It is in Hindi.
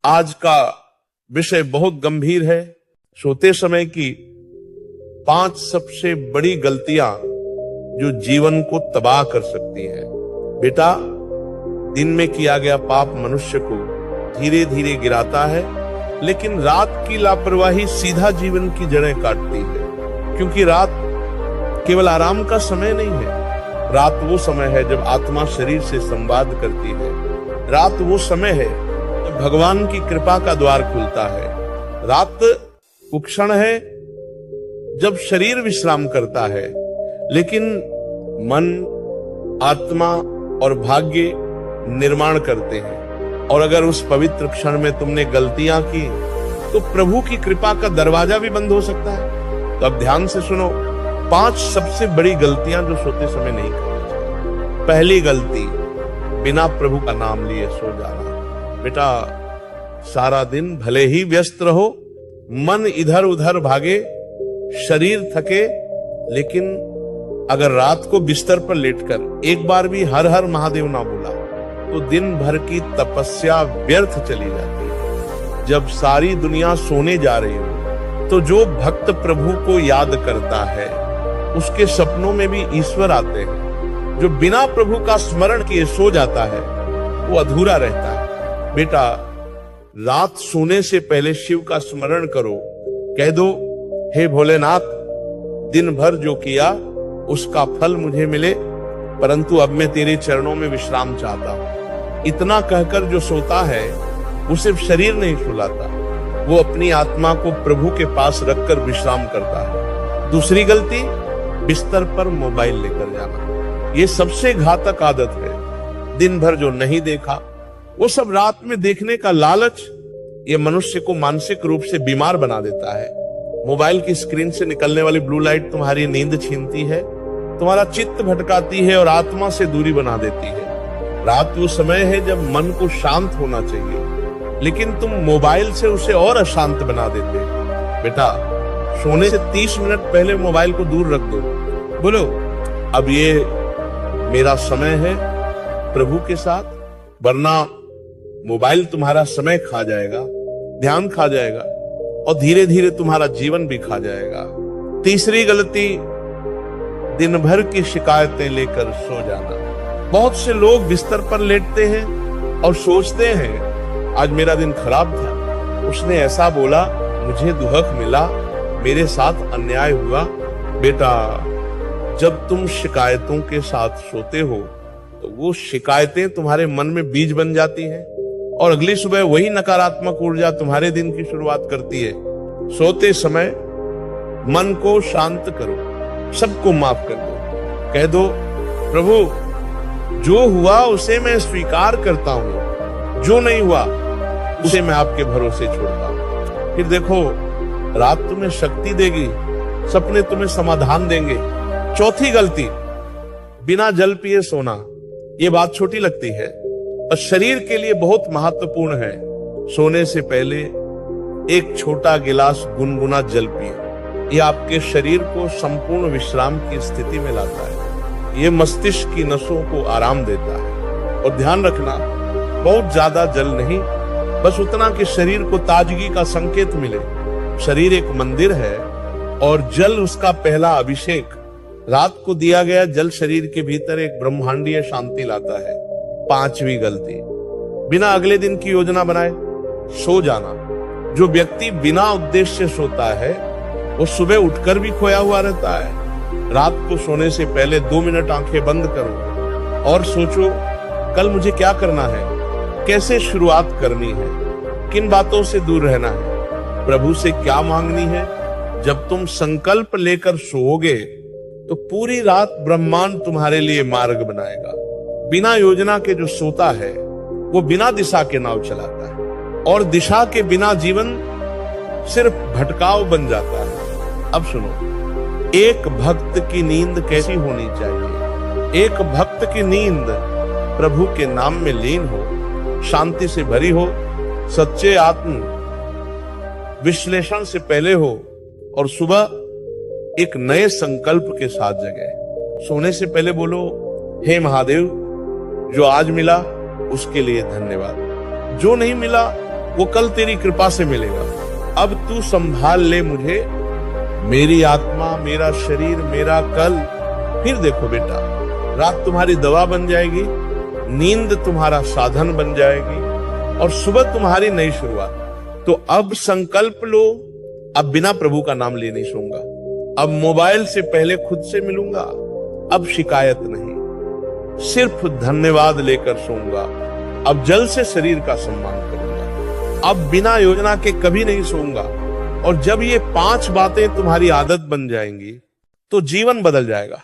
आज का विषय बहुत गंभीर है। सोते समय की 5 सबसे बड़ी गलतियां जो जीवन को तबाह कर सकती हैं। बेटा, दिन में किया गया पाप मनुष्य को धीरे धीरे गिराता है, लेकिन रात की लापरवाही सीधा जीवन की जड़ें काटती है। क्योंकि रात केवल आराम का समय नहीं है। रात वो समय है जब आत्मा शरीर से संवाद करती है। रात वो समय है जब भगवान की कृपा का द्वार खुलता है। रात वो क्षण है जब शरीर विश्राम करता है, लेकिन मन, आत्मा और भाग्य निर्माण करते हैं। और अगर उस पवित्र क्षण में तुमने गलतियां की तो प्रभु की कृपा का दरवाजा भी बंद हो सकता है। तो अब ध्यान से सुनो, 5 सबसे बड़ी गलतियां जो सोते समय नहीं करनी चाहिए। पहली गलती, बिना प्रभु का नाम लिए सो जाना। बेटा, सारा दिन भले ही व्यस्त रहो, मन इधर उधर भागे, शरीर थके, लेकिन अगर रात को बिस्तर पर लेटकर एक बार भी हर हर महादेव ना बोला तो दिन भर की तपस्या व्यर्थ चली जाती है। जब सारी दुनिया सोने जा रही हो तो जो भक्त प्रभु को याद करता है उसके सपनों में भी ईश्वर आते हैं। जो बिना प्रभु का स्मरण किए सो जाता है वो अधूरा रहता है। बेटा, रात सोने से पहले शिव का स्मरण करो। कह दो, हे भोलेनाथ, दिन भर जो किया उसका फल मुझे मिले, परंतु अब मैं तेरे चरणों में विश्राम चाहता हूं। इतना कहकर जो सोता है वो सिर्फ शरीर नहीं सुलाता, वो अपनी आत्मा को प्रभु के पास रखकर विश्राम करता है। दूसरी गलती, बिस्तर पर मोबाइल लेकर जाना। ये सबसे घातक आदत है। दिन भर जो नहीं देखा वो सब रात में देखने का लालच ये मनुष्य को मानसिक रूप से बीमार बना देता है। मोबाइल की स्क्रीन से निकलने वाली ब्लू लाइट तुम्हारी नींद छीनती है, तुम्हारा चित्त भटकाती है और आत्मा से दूरी बना देती है। रात वो समय है जब मन को शांत होना चाहिए, लेकिन तुम मोबाइल से उसे और अशांत बना देते हो। बेटा, सोने से 30 मिनट पहले मोबाइल को दूर रख दो। बोलो, अब ये मेरा समय है प्रभु के साथ, वरना मोबाइल तुम्हारा समय खा जाएगा, ध्यान खा जाएगा और धीरे धीरे तुम्हारा जीवन भी खा जाएगा। तीसरी गलती, दिन भर की शिकायतें लेकर सो जाना। बहुत से लोग बिस्तर पर लेटते हैं और सोचते हैं आज मेरा दिन खराब था, उसने ऐसा बोला, मुझे दुहक मिला, मेरे साथ अन्याय हुआ। बेटा, जब तुम शिकायतों के साथ सोते हो तो वो शिकायतें तुम्हारे मन में बीज बन जाती हैं और अगली सुबह वही नकारात्मक ऊर्जा तुम्हारे दिन की शुरुआत करती है। सोते समय मन को शांत करो, सबको माफ कर दो। कह दो, प्रभु, जो हुआ उसे मैं स्वीकार करता हूं, जो नहीं हुआ उसे मैं आपके भरोसे छोड़ता हूं। फिर देखो, रात तुम्हें शक्ति देगी, सपने तुम्हें समाधान देंगे। चौथी गलती, बिना जल पिए सोना। ये बात छोटी लगती है और शरीर के लिए बहुत महत्वपूर्ण है। सोने से पहले एक छोटा गिलास गुनगुना जल पिए। ये आपके शरीर को संपूर्ण विश्राम की स्थिति में लाता है। ये मस्तिष्क की नसों को आराम देता है। और ध्यान रखना, बहुत ज्यादा जल नहीं, बस उतना कि शरीर को ताजगी का संकेत मिले। शरीर एक मंदिर है और जल उसका पहला अभिषेक। रात को दिया गया जल शरीर के भीतर एक ब्रह्मांडीय शांति लाता है। 5वीं गलती, बिना अगले दिन की योजना बनाए सो जाना। जो व्यक्ति बिना उद्देश्य से सोता है वो सुबह उठकर भी खोया हुआ रहता है। रात को सोने से पहले 2 मिनट आंखें बंद करो और सोचो, कल मुझे क्या करना है, कैसे शुरुआत करनी है, किन बातों से दूर रहना है, प्रभु से क्या मांगनी है। जब तुम संकल्प लेकर सोओगे तो पूरी रात ब्रह्मांड तुम्हारे लिए मार्ग बनाएगा। बिना योजना के जो सोता है वो बिना दिशा के नाव चलाता है और दिशा के बिना जीवन सिर्फ भटकाव बन जाता है। अब सुनो, एक भक्त की नींद कैसी होनी चाहिए? एक भक्त की नींद प्रभु के नाम में लीन हो, शांति से भरी हो, सच्चे आत्म विश्लेषण से पहले हो और सुबह एक नए संकल्प के साथ जगे। सोने से पहले बोलो, हे महादेव, जो आज मिला उसके लिए धन्यवाद, जो नहीं मिला वो कल तेरी कृपा से मिलेगा। अब तू संभाल ले मुझे, मेरी आत्मा, मेरा शरीर, मेरा कल। फिर देखो बेटा, रात तुम्हारी दवा बन जाएगी, नींद तुम्हारा साधन बन जाएगी, और सुबह तुम्हारी नई शुरुआत। तो अब संकल्प लो, अब बिना प्रभु का नाम ले नहीं सोऊंगा, अब मोबाइल से पहले खुद से मिलूंगा, अब शिकायत नहीं, सिर्फ धन्यवाद लेकर सोऊंगा, अब जल से शरीर का सम्मान करूंगा, अब बिना योजना के कभी नहीं सोऊंगा। और जब ये 5 बातें तुम्हारी आदत बन जाएंगी तो जीवन बदल जाएगा।